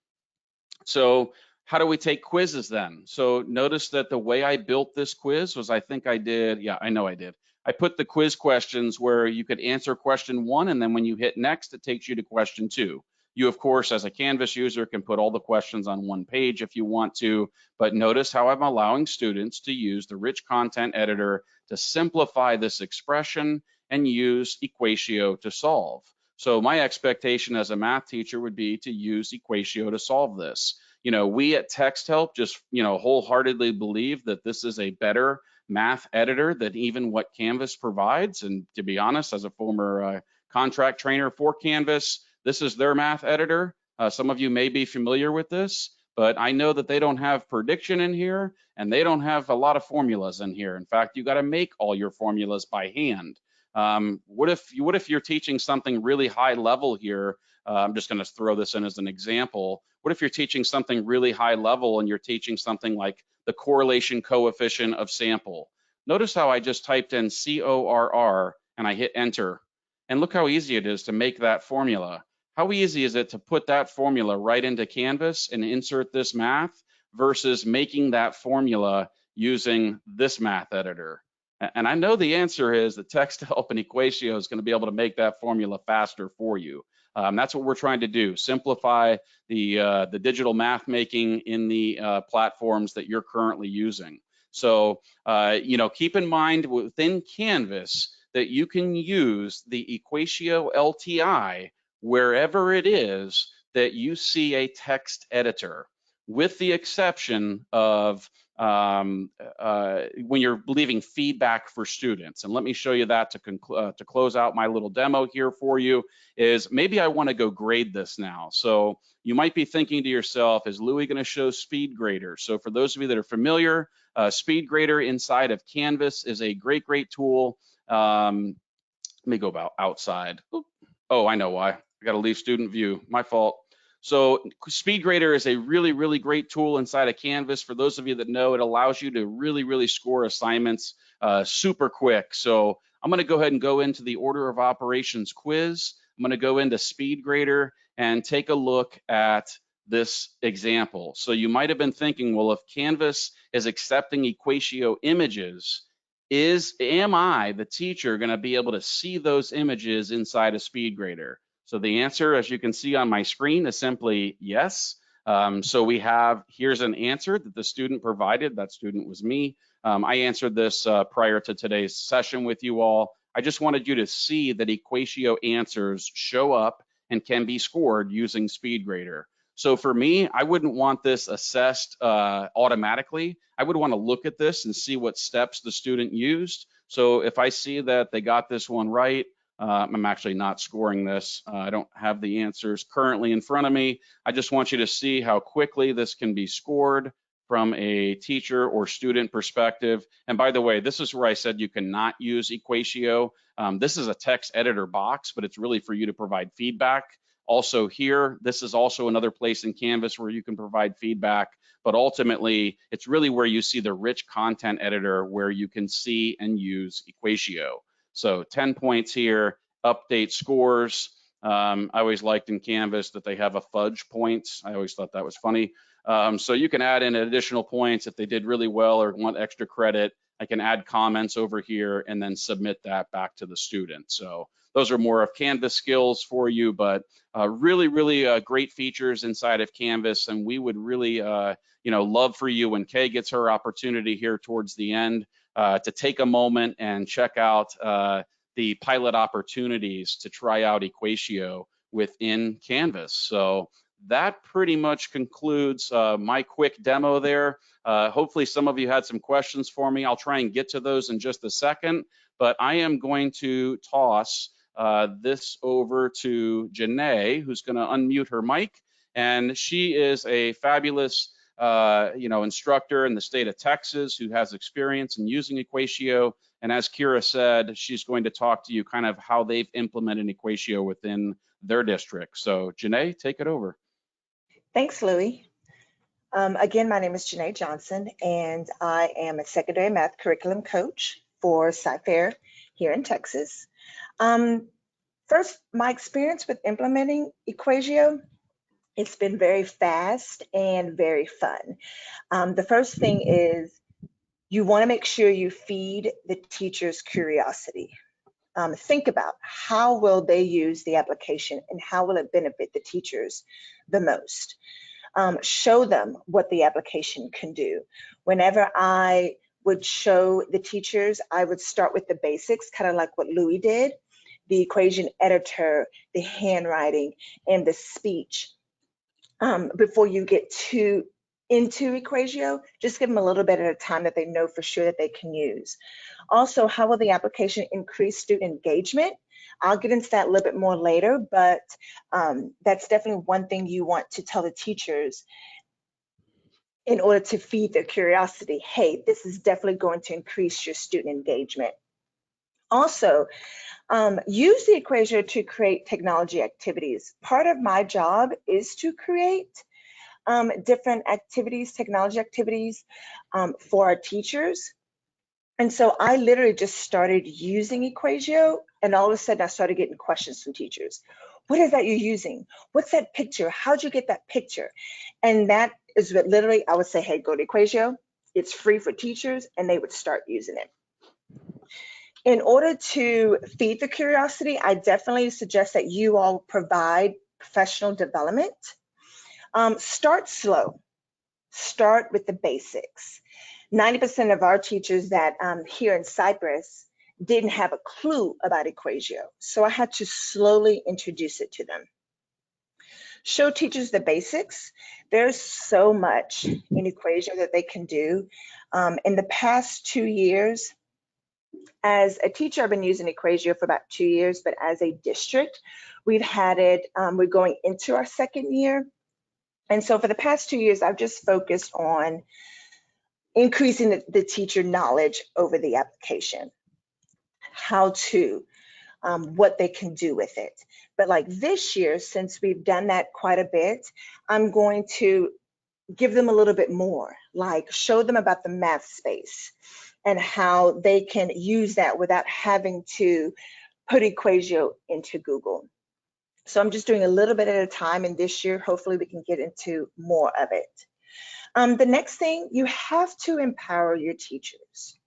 So how do we take quizzes then? So notice that the way I built this quiz was, I think I did, yeah, I know I did. I put the quiz questions where you could answer question 1, and then when you hit next, it takes you to question 2. You, of course, as a Canvas user, can put all the questions on one page if you want to, but notice how I'm allowing students to use the rich content editor to simplify this expression and use EquatIO to solve. So my expectation as a math teacher would be to use EquatIO to solve this. We at Texthelp just, wholeheartedly believe that this is a better math editor than even what Canvas provides. And to be honest, as a former contract trainer for Canvas, this is their math editor. Some of you may be familiar with this, but I know that they don't have prediction in here and they don't have a lot of formulas in here. In fact, you got to make all your formulas by hand. What if you're teaching something really high level here? I'm just going to throw this in as an example. What if you're teaching something really high level and you're teaching something like the correlation coefficient of sample? Notice how I just typed in CORR and I hit enter. And look how easy it is to make that formula. How easy is it to put that formula right into Canvas and insert this math versus making that formula using this math editor? And I know the answer is that Texthelp and EquatIO is going to be able to make that formula faster for you. That's what we're trying to do, simplify the digital math making in the platforms that you're currently using. So, keep in mind within Canvas that you can use the EquatIO LTI wherever it is that you see a text editor, with the exception of when you're leaving feedback for students. And let me show you that to close out my little demo here for you. Is maybe I want to go grade this now. So you might be thinking to yourself, is Louis going to show SpeedGrader? So for those of you that are familiar, SpeedGrader inside of Canvas is a great tool. Let me go outside. Oh, I know why. I got to leave student view. My fault. So SpeedGrader is a really great tool inside of Canvas. For those of you that know, it allows you to really score assignments super quick. So I'm going to go ahead and go into the order of operations quiz. I'm going to go into SpeedGrader and take a look at this example. So you might have been thinking, well, if Canvas is accepting EquatIO images, am I, the teacher, going to be able to see those images inside of SpeedGrader? So the answer, as you can see on my screen, is simply yes. So here's an answer that the student provided. That student was me. I answered this prior to today's session with you all. I just wanted you to see that EquatIO answers show up and can be scored using SpeedGrader. So for me, I wouldn't want this assessed automatically. I would want to look at this and see what steps the student used. So if I see that they got this one right, I'm actually not scoring this. I don't have the answers currently in front of me. I just want you to see how quickly this can be scored from a teacher or student perspective. And by the way, this is where I said you cannot use EquatIO. This is a text editor box, but it's really for you to provide feedback. Also here, this is also another place in Canvas where you can provide feedback, but ultimately, it's really where you see the rich content editor where you can see and use EquatIO. So 10 points here, update scores. I always liked in Canvas that they have a fudge points. I always thought that was funny. So you can add in additional points if they did really well or want extra credit. I can add comments over here and then submit that back to the student. So those are more of Canvas skills for you, but really great features inside of Canvas. And we would really, love for you when Kay gets her opportunity here towards the end to take a moment and check out the pilot opportunities to try out EquatIO within Canvas. So that pretty much concludes my quick demo there. Hopefully some of you had some questions for me. I'll try and get to those in just a second, but I am going to toss this over to Janae, who's going to unmute her mic. And she is a fabulous instructor in the state of Texas who has experience in using EquatIO. And as Kira said, she's going to talk to you kind of how they've implemented EquatIO within their district. So Janae, take it over. Thanks, Louis. Again, my name is Janae Johnson, and I am a secondary math curriculum coach for Sci-Fair here in Texas. First, my experience with implementing EquatIO, it's been very fast and very fun. The first thing is you want to make sure you feed the teacher's curiosity. Think about how will they use the application and how will it benefit the teachers the most. Show them what the application can do. Whenever I would show the teachers. I would start with the basics, kind of like what Louis did, the equation editor, the handwriting, and the speech. Before you get into EquatIO, just give them a little bit at a time that they know for sure that they can use. Also, how will the application increase student engagement? I'll get into that a little bit more later, but that's definitely one thing you want to tell the teachers in order to feed their curiosity. Hey, this is definitely going to increase your student engagement. Also, use the EquatIO to create technology activities. Part of my job is to create different activities, technology activities for our teachers. And so I literally just started using EquatIO, and all of a sudden I started getting questions from teachers. What is that you're using? What's that picture? How'd you get that picture? And that is what literally I would say, hey, go to EquatIO. It's free for teachers, and they would start using it. In order to feed the curiosity, I definitely suggest that you all provide professional development. Start slow. Start with the basics. 90% of our teachers that here in Cyprus didn't have a clue about EquatIO, so I had to slowly introduce it to them. Show teachers the basics. There's so much in EquatIO that they can do. In the past 2 years, as a teacher, I've been using EquatIO for about 2 years, but as a district, we've had it, we're going into our 2nd year. And so for the past 2 years, I've just focused on increasing the teacher knowledge over the application, how to, what they can do with it. But like this year, since we've done that quite a bit, I'm going to give them a little bit more, like show them about the math space and how they can use that without having to put EquatIO into Google. So I'm just doing a little bit at a time, and this year, hopefully we can get into more of it. The next thing, you have to empower your teachers.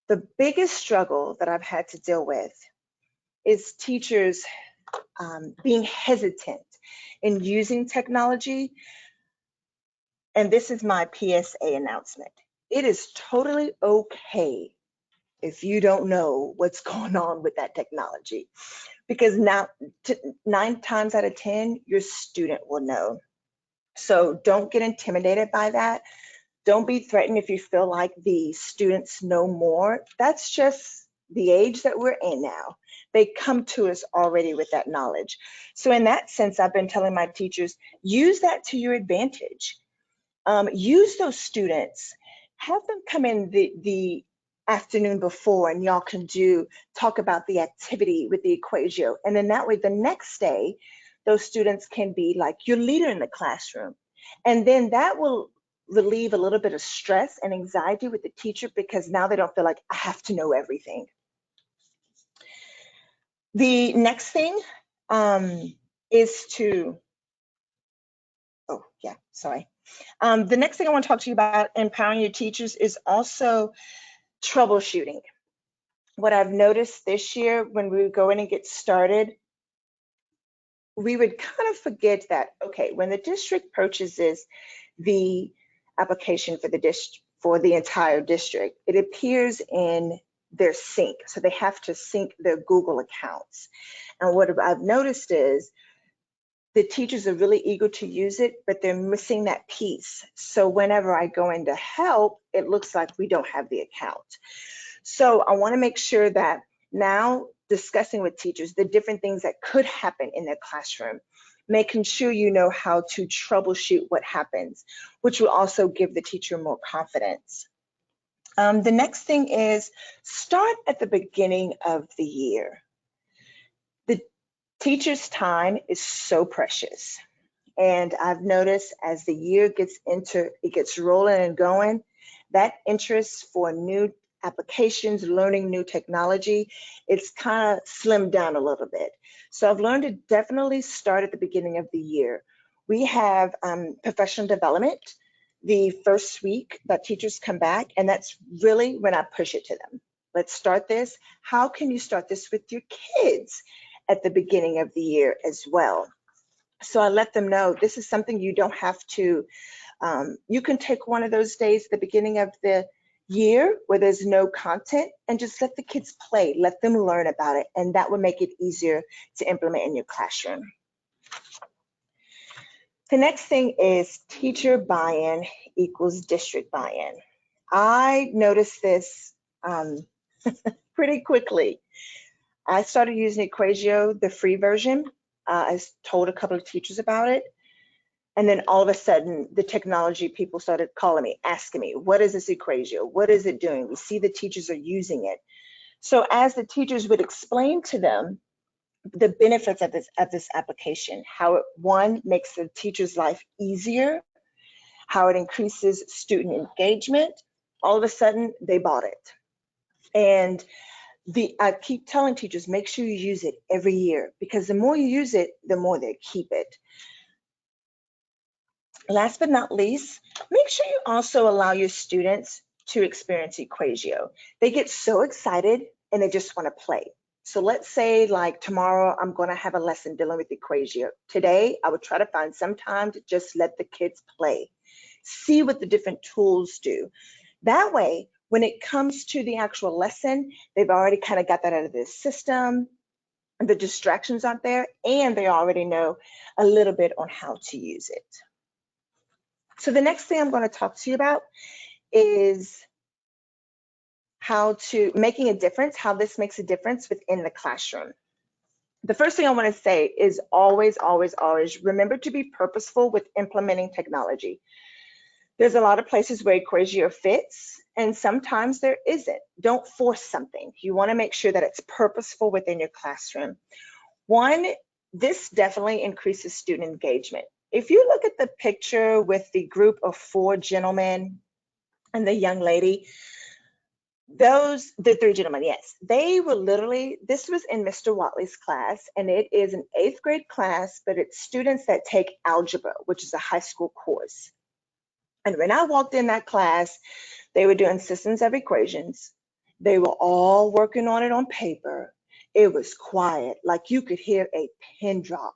The biggest struggle that I've had to deal with is teachers being hesitant in using technology. And this is my PSA announcement. It is totally okay if you don't know what's going on with that technology, because now 9 times out of 10, your student will know. So don't get intimidated by that. Don't be threatened if you feel like the students know more. That's just the age that we're in now. They come to us already with that knowledge. So in that sense, I've been telling my teachers, use that to your advantage. Use those students, have them come in the afternoon before, and y'all can talk about the activity with the EquatIO. And then that way, the next day, those students can be like your leader in the classroom. And then that will relieve a little bit of stress and anxiety with the teacher, because now they don't feel like I have to know everything. The next thing is to, oh yeah, sorry. The next thing I want to talk to you about empowering your teachers is also troubleshooting. What I've noticed this year when we would go in and get started, we would kind of forget that, okay, when the district purchases the application for the entire district, it appears in their sync. So they have to sync their Google accounts. And what I've noticed is the teachers are really eager to use it, but they're missing that piece. So whenever I go in to help, it looks like we don't have the account. So I want to make sure that now discussing with teachers the different things that could happen in their classroom, making sure you know how to troubleshoot what happens, which will also give the teacher more confidence. The next thing is start at the beginning of the year. The teacher's time is so precious. And I've noticed as the year gets rolling and going, that interest for new applications, learning new technology, it's kind of slimmed down a little bit. So I've learned to definitely start at the beginning of the year. We have professional development the first week that teachers come back, and that's really when I push it to them. Let's start this. How can you start this with your kids at the beginning of the year as well? So I let them know this is something you don't have to, you can take one of those days at the beginning of the year where there's no content and just let the kids play, let them learn about it, and that would make it easier to implement in your classroom. The next thing is teacher buy-in equals district buy-in. I noticed this pretty quickly. I started using EquatIO, the free version. I told a couple of teachers about it. And then all of a sudden, the technology people started calling me, asking me, what is this EquatIO? What is it doing? We see the teachers are using it. So as the teachers would explain to them the benefits of this application, how it, one, makes the teacher's life easier, how it increases student engagement, all of a sudden they bought it. And I keep telling teachers, make sure you use it every year, because the more you use it, the more they keep it. Last but not least, make sure you also allow your students to experience EquatIO. They get so excited and they just want to play. So let's say like tomorrow, I'm going to have a lesson dealing with EquatIO. Today, I would try to find some time to just let the kids play, see what the different tools do. That way, when it comes to the actual lesson, they've already kind of got that out of their system. The distractions aren't there, and they already know a little bit on how to use it. So the next thing I'm going to talk to you about is making a difference, how this makes a difference within the classroom. The first thing I want to say is always, always, always remember to be purposeful with implementing technology. There's a lot of places where EquatIO fits, and sometimes there isn't. Don't force something. You want to make sure that it's purposeful within your classroom. One, this definitely increases student engagement. If you look at the picture with the group of 4 gentlemen and the young lady, the 3 gentlemen, yes, they were literally, this was in Mr. Watley's class, and it is an 8th grade class, but it's students that take algebra, which is a high school course. And when I walked in that class, they were doing systems of equations. They were all working on it on paper. It was quiet, like you could hear a pin drop.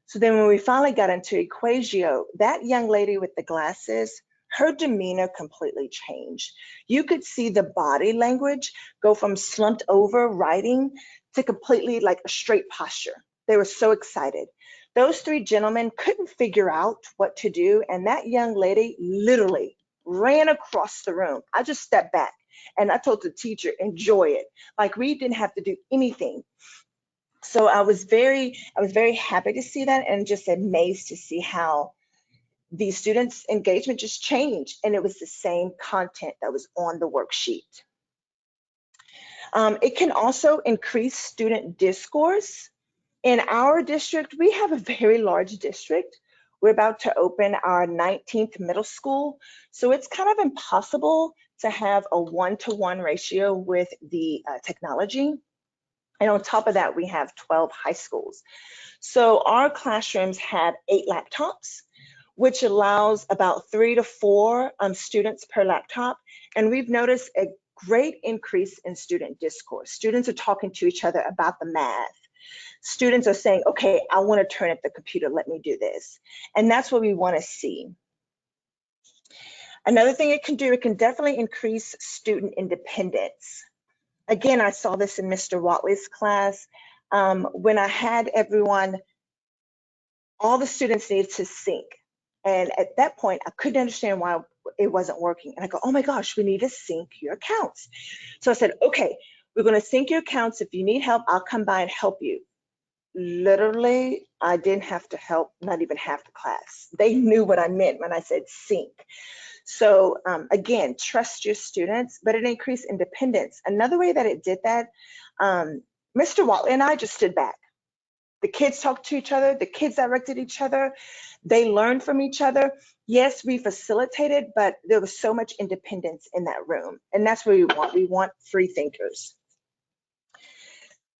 So then when we finally got into EquatIO, that young lady with the glasses, her demeanor completely changed. You could see the body language go from slumped over writing to completely like a straight posture. They were so excited. Those 3 gentlemen couldn't figure out what to do, and that young lady literally ran across the room. I just stepped back and I told the teacher, enjoy it. Like we didn't have to do anything. So I was very happy to see that, and just amazed to see how the students' engagement just changed, and it was the same content that was on the worksheet. It can also increase student discourse. In our district, we have a very large district. We're about to open our 19th middle school, so it's kind of impossible to have a 1-to-1 ratio with the technology. And on top of that, we have 12 high schools. So our classrooms have 8 laptops, which allows about 3 to 4 students per laptop. And we've noticed a great increase in student discourse. Students are talking to each other about the math. Students are saying, okay, I want to turn at the computer, let me do this. And that's what we want to see. Another thing it can do, it can definitely increase student independence. Again, I saw this in Mr. Watley's class. When I had everyone, all the students needed to sync. And at that point, I couldn't understand why it wasn't working. And I go, oh my gosh, we need to sync your accounts. So I said, okay, we're going to sync your accounts. If you need help, I'll come by and help you. Literally, I didn't have to help, not even half the class. They knew what I meant when I said sync. So again, trust your students, but it increased independence. Another way that it did that, Mr. Watley and I just stood back. The kids talked to each other, the kids directed each other, they learned from each other. Yes, we facilitated, but there was so much independence in that room. And that's what we want. We want free thinkers.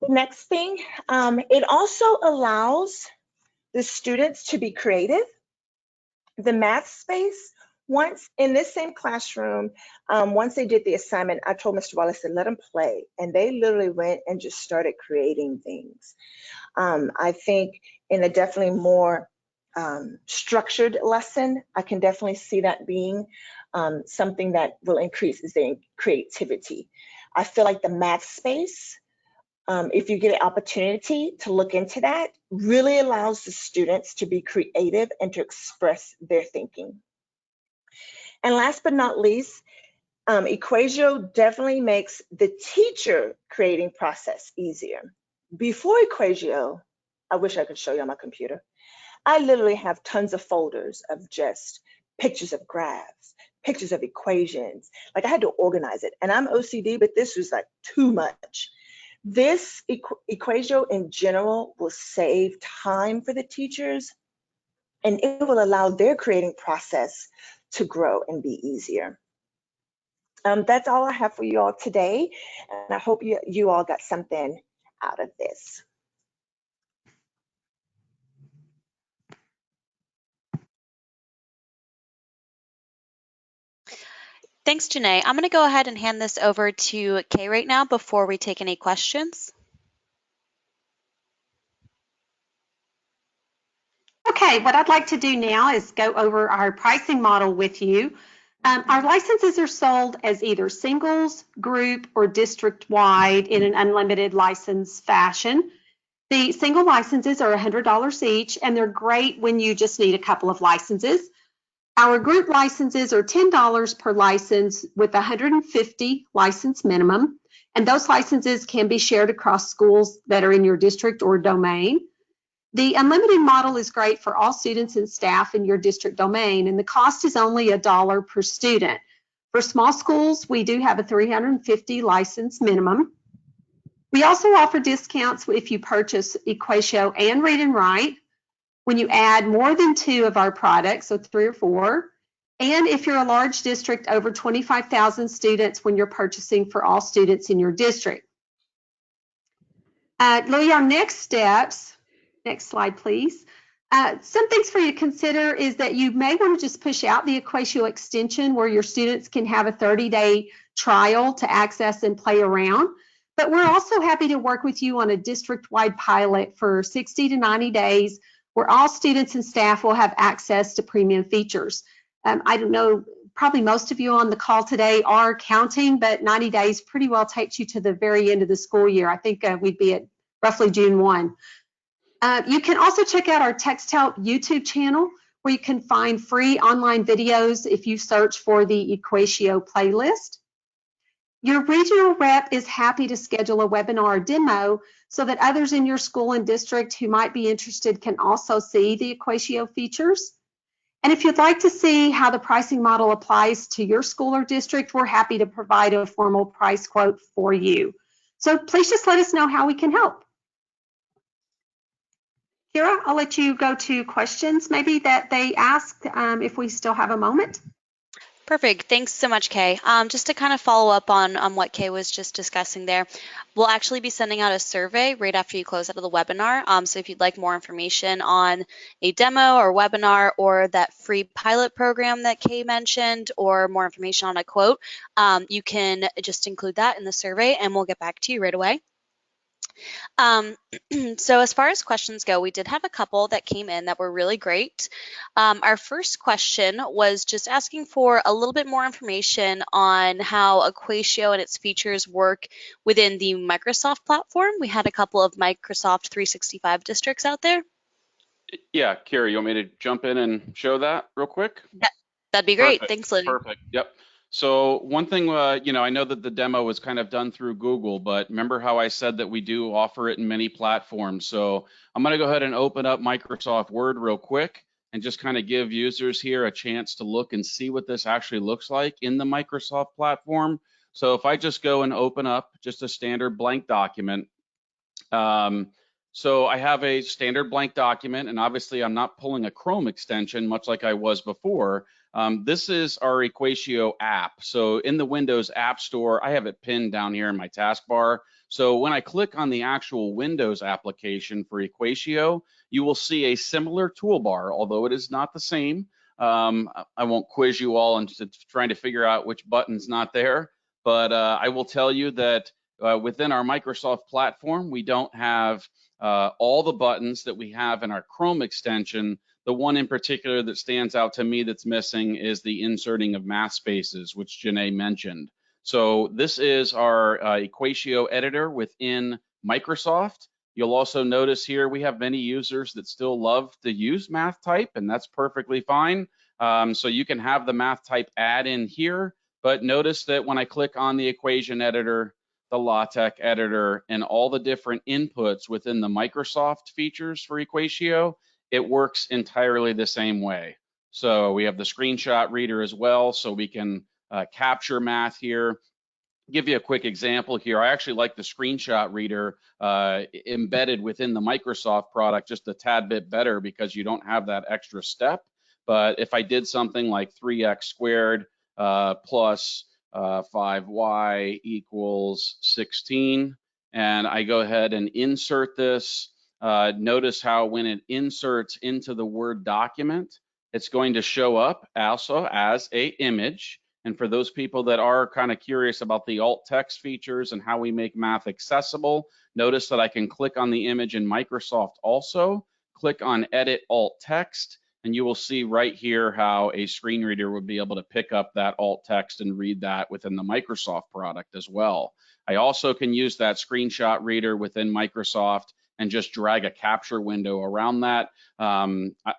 The next thing, it also allows the students to be creative. The math space, once in this same classroom, once they did the assignment, I told Mr. Wallace to let them play. And they literally went and just started creating things. I think in a definitely more structured lesson, I can definitely see that being something that will increase is their creativity. I feel like the math space, if you get an opportunity to look into that, really allows the students to be creative and to express their thinking. And last but not least, EquatIO definitely makes the teacher creating process easier. Before EquatIO, I wish I could show you on my computer, I literally have tons of folders of just pictures of graphs, pictures of equations. Like I had to organize it. And I'm OCD, but this was like too much. This EquatIO in general will save time for the teachers, and it will allow their creating process to grow and be easier. That's all I have for you all today, and I hope you all got something out of this. Thanks, Janae. I'm going to go ahead and hand this over to Kay right now before we take any questions. Okay, what I'd like to do now is go over our pricing model with you. Our licenses are sold as either singles, group, or district-wide in an unlimited license fashion. The single licenses are $100 each, and they're great when you just need a couple of licenses. Our group licenses are $10 per license with 150 license minimum, and those licenses can be shared across schools that are in your district or domain. The unlimited model is great for all students and staff in your district domain, and the cost is only $1 per student. For small schools, we do have a 350 license minimum. We also offer discounts if you purchase EquatIO and Read and Write, when you add more than 2 of our products, so 3 or 4, and if you're a large district over 25,000 students when you're purchasing for all students in your district. Louis, our next steps, next slide, please. Some things for you to consider is that you may want to just push out the EquatIO extension where your students can have a 30-day trial to access and play around. But we're also happy to work with you on a district-wide pilot for 60 to 90 days where all students and staff will have access to premium features. I don't know, probably most of you on the call today are counting, but 90 days pretty well takes you to the very end of the school year. I think we'd be at roughly June 1. You can also check out our Texthelp YouTube channel where you can find free online videos if you search for the EquatIO playlist. Your regional rep is happy to schedule a webinar or demo so that others in your school and district who might be interested can also see the EquatIO features. And if you'd like to see how the pricing model applies to your school or district, we're happy to provide a formal price quote for you. So please just let us know how we can help. Kira, I'll let you go to questions maybe that they asked if we still have a moment. Perfect. Thanks so much, Kay. Just to kind of follow up on what Kay was just discussing there, we'll actually be sending out a survey right after you close out of the webinar. So if you'd like more information on a demo or webinar or that free pilot program that Kay mentioned or more information on a quote, you can just include that in the survey and we'll get back to you right away. So as far as questions go, we did have a couple that came in that were really great. Our first question was just asking for a little bit more information on how EquatIO and its features work within the Microsoft platform. We had a couple of Microsoft 365 districts out there. Yeah, Kira, you want me to jump in and show that real quick? That'd be great. Perfect. Thanks, Lily. Perfect. Yep. So one thing, I know that the demo was kind of done through Google, but remember how I said that we do offer it in many platforms. So I'm going to go ahead and open up Microsoft Word real quick and just kind of give users here a chance to look and see what this actually looks like in the Microsoft platform. So if I just go and open up just a standard blank document, so I have a standard blank document, and obviously I'm not pulling a Chrome extension much like I was before. This is our EquatIO app. So in the Windows App Store, I have it pinned down here in my taskbar. So when I click on the actual Windows application for EquatIO, you will see a similar toolbar, although it is not the same. I won't quiz you all into trying to figure out which button's not there, but I will tell you that within our Microsoft platform, we don't have all the buttons that we have in our Chrome extension The one in particular that stands out to me that's missing is the inserting of math spaces, which Janae mentioned. So this is our EquatIO editor within Microsoft. You'll also notice here we have many users that still love to use math type, and that's perfectly fine. So you can have the math type add in here, but notice that when I click on the equation editor, the LaTeX editor, and all the different inputs within the Microsoft features for EquatIO, it works entirely the same way. So we have the screenshot reader as well, so we can capture math here. Give you a quick example here. I actually like the screenshot reader embedded within the Microsoft product just a tad bit better because you don't have that extra step. But if I did something like 3x squared plus 5y equals 16, and I go ahead and insert this, notice how when it inserts into the Word document, it's going to show up also as an image. And for those people that are kind of curious about the alt text features and how we make math accessible, notice that I can click on the image in Microsoft also, click on edit alt text, and you will see right here how a screen reader would be able to pick up that alt text and read that within the Microsoft product as well. I also can use that screenshot reader within Microsoft and just drag a capture window around that. I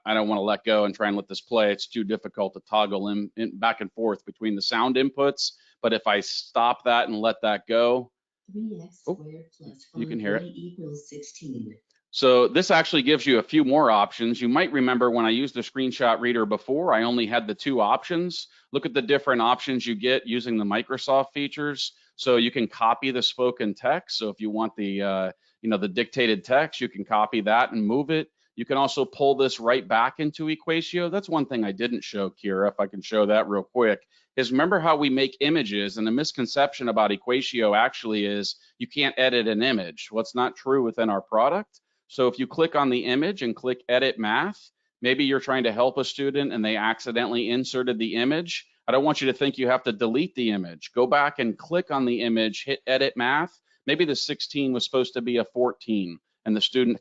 don't want to let go and try and let this play. It's too difficult to toggle in back and forth between the sound inputs. But if I stop that and let that go, 3x squared plus you can hear it. 5y equals 16. So this actually gives you a few more options. You might remember when I used the screenshot reader before, I only had the 2 options. Look at the different options you get using the Microsoft features. So you can copy the spoken text. So if you want the the dictated text, you can copy that and move it. You can also pull this right back into EquatIO. That's one thing I didn't show, Kira, if I can show that real quick, is remember how we make images, and the misconception about EquatIO actually is you can't edit an image. Well, it's not true within our product. So if you click on the image and click edit math, maybe you're trying to help a student and they accidentally inserted the image. I don't want you to think you have to delete the image. Go back and click on the image, hit edit math. Maybe the 16 was supposed to be a 14 and the student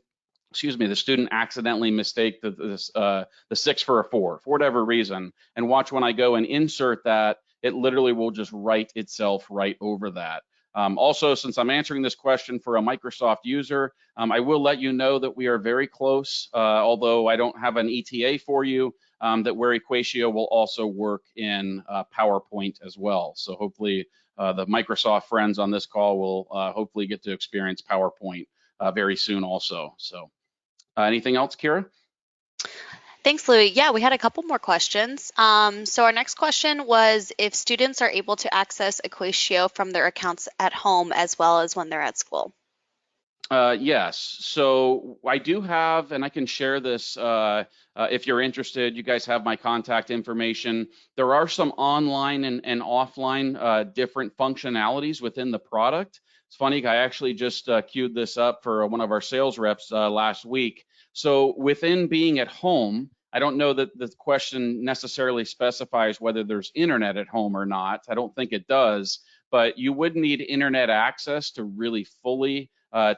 accidentally mistake the 6 for a 4 for whatever reason. And watch when I go and insert that, it literally will just write itself right over that. Also, since I'm answering this question for a Microsoft user, I will let you know that we are very close, although I don't have an ETA for you, that where EquatIO will also work in PowerPoint as well. So hopefully the Microsoft friends on this call will hopefully get to experience PowerPoint very soon also. So anything else, Kira? Thanks, Louie. Yeah, we had a couple more questions. So our next question was if students are able to access EquatIO from their accounts at home as well as when they're at school. Yes, so I do have, and I can share this if you're interested. You guys have my contact information. There are some online and offline different functionalities within the product. It's funny, I actually just queued this up for one of our sales reps last week. So within being at home, I don't know that the question necessarily specifies whether there's internet at home or not. I don't think it does, but you would need internet access to really fully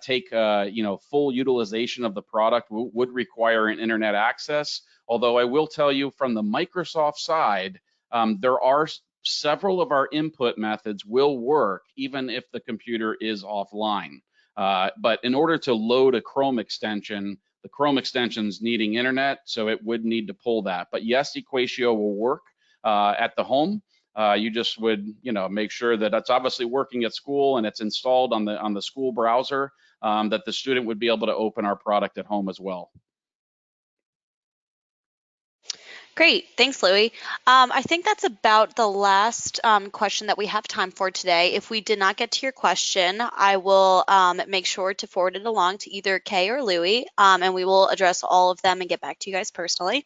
take full utilization of the product would require an internet access. Although I will tell you from the Microsoft side, there are several of our input methods will work even if the computer is offline. But in order to load a Chrome extension, the Chrome extension's needing internet, so it would need to pull that. But yes, EquatIO will work at the home. You just would, make sure that it's obviously working at school and it's installed on the school browser, that the student would be able to open our product at home as well. Great, thanks, Louie. I think that's about the last question that we have time for today. If we did not get to your question, I will make sure to forward it along to either Kay or Louie, and we will address all of them and get back to you guys personally.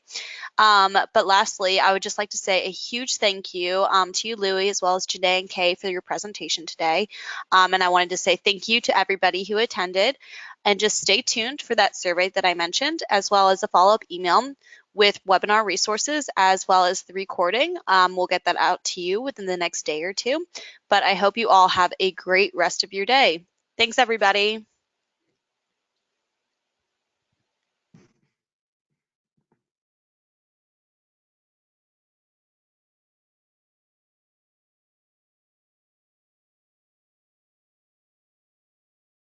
But lastly, I would just like to say a huge thank you to you, Louie, as well as Janae and Kay for your presentation today. And I wanted to say thank you to everybody who attended, and just stay tuned for that survey that I mentioned, as well as a follow-up email with webinar resources, as well as the recording. We'll get that out to you within the next day or two. But I hope you all have a great rest of your day. Thanks, everybody.